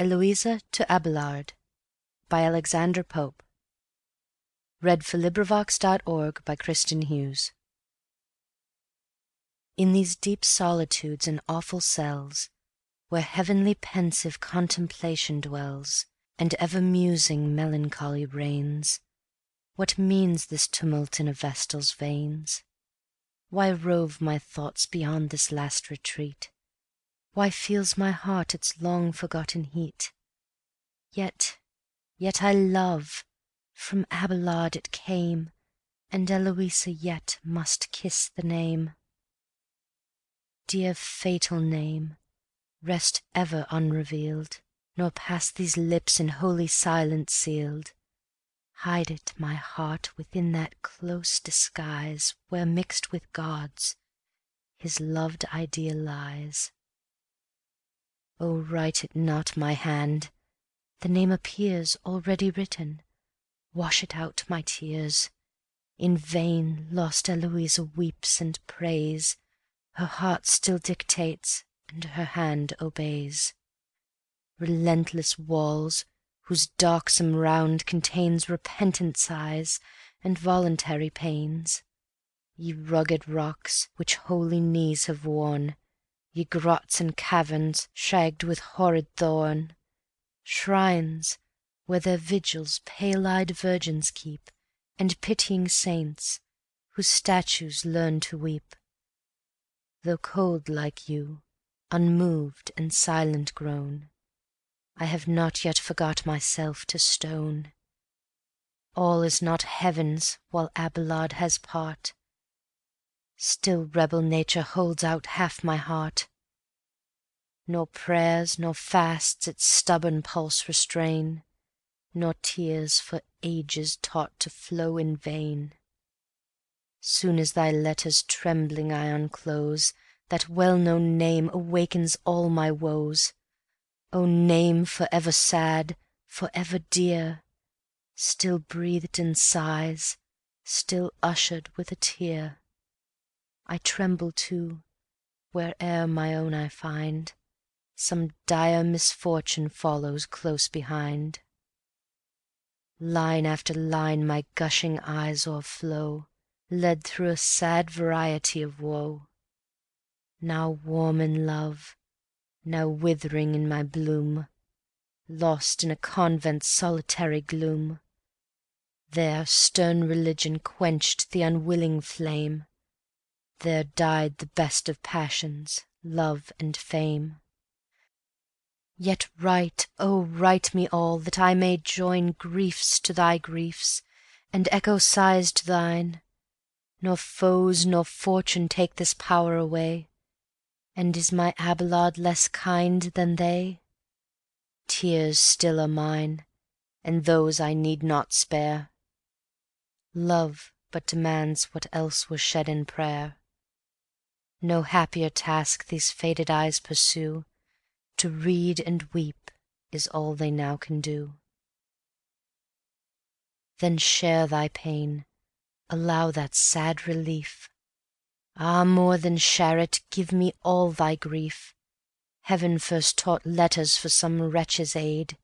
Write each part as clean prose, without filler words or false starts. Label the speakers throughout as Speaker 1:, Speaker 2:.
Speaker 1: Eloisa to Abelard by Alexander Pope. LibriVox.org. In these deep solitudes and awful cells, where heavenly pensive contemplation dwells, and ever musing melancholy reigns, what means this tumult in a vestal's veins? Why rove my thoughts beyond this last retreat? Why feels my heart its long forgotten heat? Yet I love, from Abelard it came, and Eloisa yet must kiss the name. Dear fatal name, rest ever unrevealed, nor pass these lips in holy silence sealed. Hide it, my heart, within that close disguise, where mixed with God's, his loved ideal lies. O write it not, my hand, the name appears already written, wash it out, my tears. In vain lost Eloisa weeps and prays, her heart still dictates, and her hand obeys. Relentless walls, whose darksome round contains repentant sighs and voluntary pains, ye rugged rocks, which holy knees have worn, ye grots and caverns shagged with horrid thorn, shrines where their vigils pale-eyed virgins keep, and pitying saints, whose statues learn to weep. Though cold like you, unmoved and silent grown, I have not yet forgot myself to stone. All is not heaven's while Abelard has part, still rebel nature holds out half my heart. Nor prayers nor fasts its stubborn pulse restrain, nor tears for ages taught to flow in vain. Soon as thy letters trembling I unclose, that well-known name awakens all my woes. O name for ever sad, for ever dear, still breathed in sighs, still ushered with a tear. I tremble too, where'er my own I find, some dire misfortune follows close behind. Line after line my gushing eyes o'erflow, led through a sad variety of woe. Now warm in love, now withering in my bloom, lost in a convent's solitary gloom. There stern religion quenched the unwilling flame, there died the best of passions, love and fame. Yet write, oh write me all, that I may join griefs to thy griefs, and echo sighs to thine. Nor foes nor fortune take this power away, and is my Abelard less kind than they? Tears still are mine, and those I need not spare. Love but demands what else were shed in prayer. No happier task these faded eyes pursue, to read and weep is all they now can do. Then share thy pain, allow that sad relief. Ah, more than share it, give me all thy grief. Heaven first taught letters for some wretch's aid,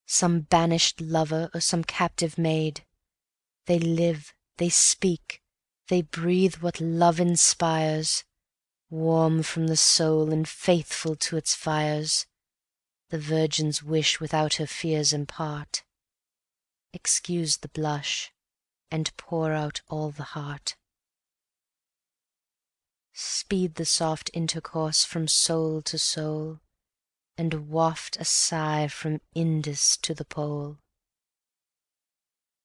Speaker 1: some banished lover or some captive maid. They live, they speak, they breathe what love inspires, warm from the soul and faithful to its fires. The virgin's wish without her fears impart. Excuse the blush, and pour out all the heart. Speed the soft intercourse from soul to soul, and waft a sigh from Indus to the Pole.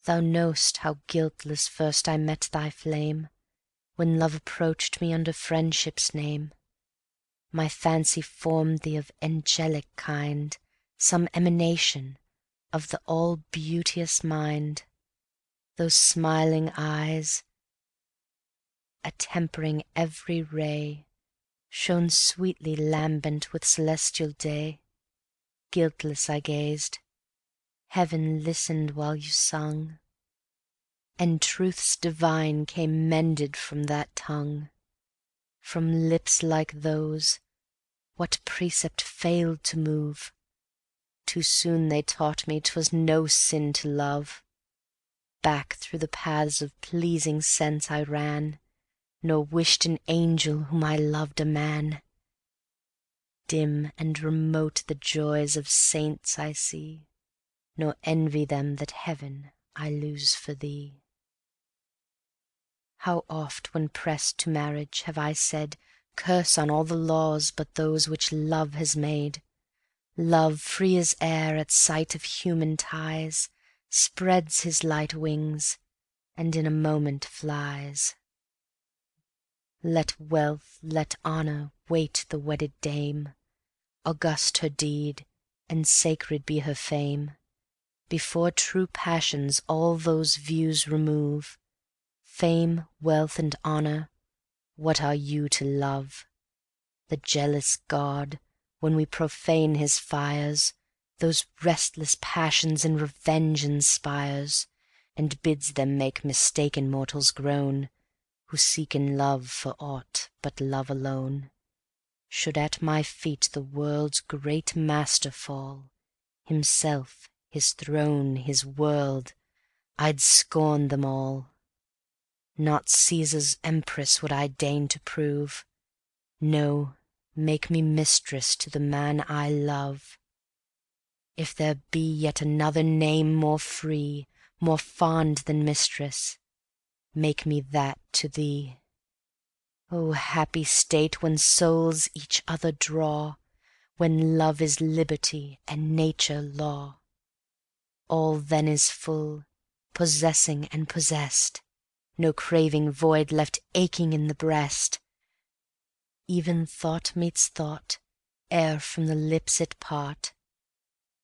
Speaker 1: Thou know'st how guiltless first I met thy flame, when love approached me under friendship's name. My fancy formed thee of angelic kind, some emanation of the all-beauteous mind. Those smiling eyes, attempering every ray, shone sweetly lambent with celestial day. Guiltless I gazed, heaven listened while you sung, and truths divine came mended from that tongue. From lips like those, what precept failed to move? Too soon they taught me 'twas no sin to love. Back through the paths of pleasing sense I ran, Nor wished an angel whom I loved a man. Dim and remote the joys of saints I see, Nor envy them that heaven I lose for thee. How oft, when pressed to marriage, have I said, Curse on all the laws but those which love has made. Love, free as air at sight of human ties, Spreads his light wings, and in a moment flies. Let wealth, let honour, wait the wedded dame, August her deed, and sacred be her fame. Before true passions all those views remove, Fame, wealth, and honour, what are you to love? The jealous God, when we profane his fires, Those restless passions in revenge inspires, And bids them make mistaken mortals groan, Who seek in love for aught but love alone. Should at my feet the world's great master fall, Himself, his throne, his world, I'd scorn them all. Not Caesar's empress would I deign to prove, No, make me mistress to the man I love. If there be yet another name more free, More fond than mistress, make me that to thee. O happy state when souls each other draw, When love is liberty and nature law. All then is full, possessing and possessed, No craving void left aching in the breast. Even thought meets thought, ere from the lips it part,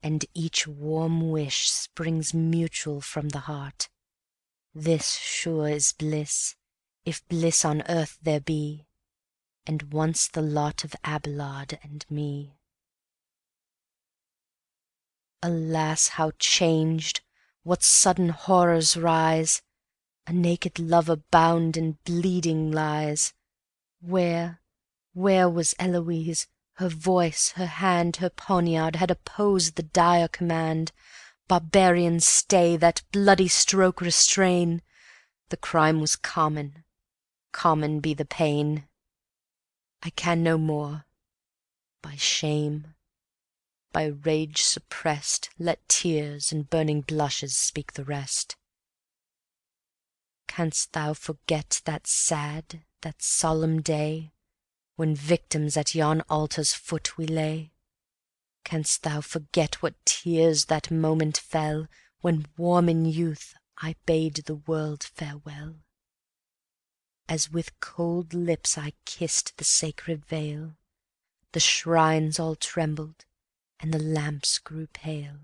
Speaker 1: And each warm wish springs mutual from the heart. This sure is bliss, if bliss on earth there be, And once the lot of Abelard and me. Alas, how changed! What sudden horrors rise! A naked lover bound and bleeding lies. Where was Eloise? Her voice, her hand, her poniard had opposed the dire command. Barbarian, stay! That bloody stroke restrain! The crime was common, common be the pain. I can no more. By shame, by rage suppressed, let tears and burning blushes speak the rest. Canst thou forget that sad, that solemn day, When victims at yon altar's foot we lay? Canst thou forget what tears that moment fell, When warm in youth I bade the world farewell? As with cold lips I kissed the sacred veil, The shrines all trembled, and the lamps grew pale.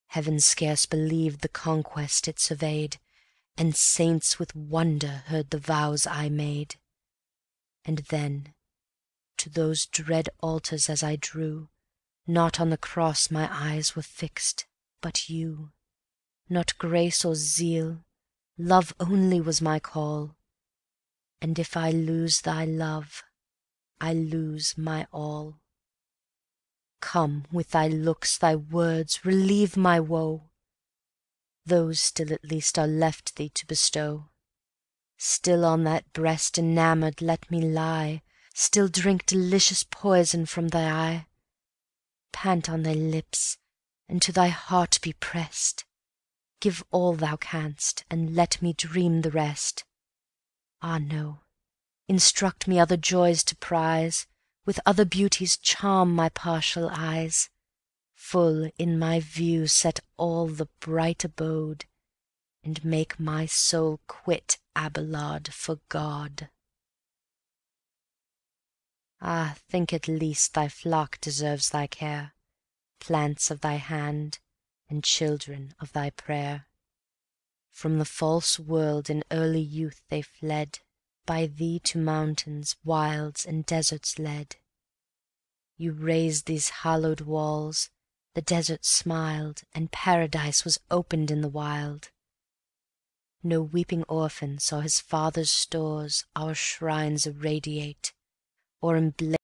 Speaker 1: Heaven scarce believed the conquest it surveyed, And saints with wonder heard the vows I made. And then, to those dread altars as I drew, Not on the cross my eyes were fixed, but you. Not grace or zeal, love only was my call, And if I lose thy love, I lose my all. Come with thy looks, thy words, relieve my woe. Those still at least are left thee to bestow. Still on that breast enamoured let me lie, Still drink delicious poison from thy eye. Pant on thy lips, and to thy heart be pressed. Give all thou canst, and let me dream the rest. Ah no, instruct me other joys to prize, With other beauties charm my partial eyes. Full in my view set all the bright abode, And make my soul quit Abelard for God. Ah, think at least thy flock deserves thy care, Plants of thy hand, and children of thy prayer. From the false world in early youth they fled, By thee to mountains, wilds, and deserts led. You raised these hallowed walls, the desert smiled, And Paradise was opened in the wild. No weeping orphan saw his father's stores Our shrines irradiate, or emblazoned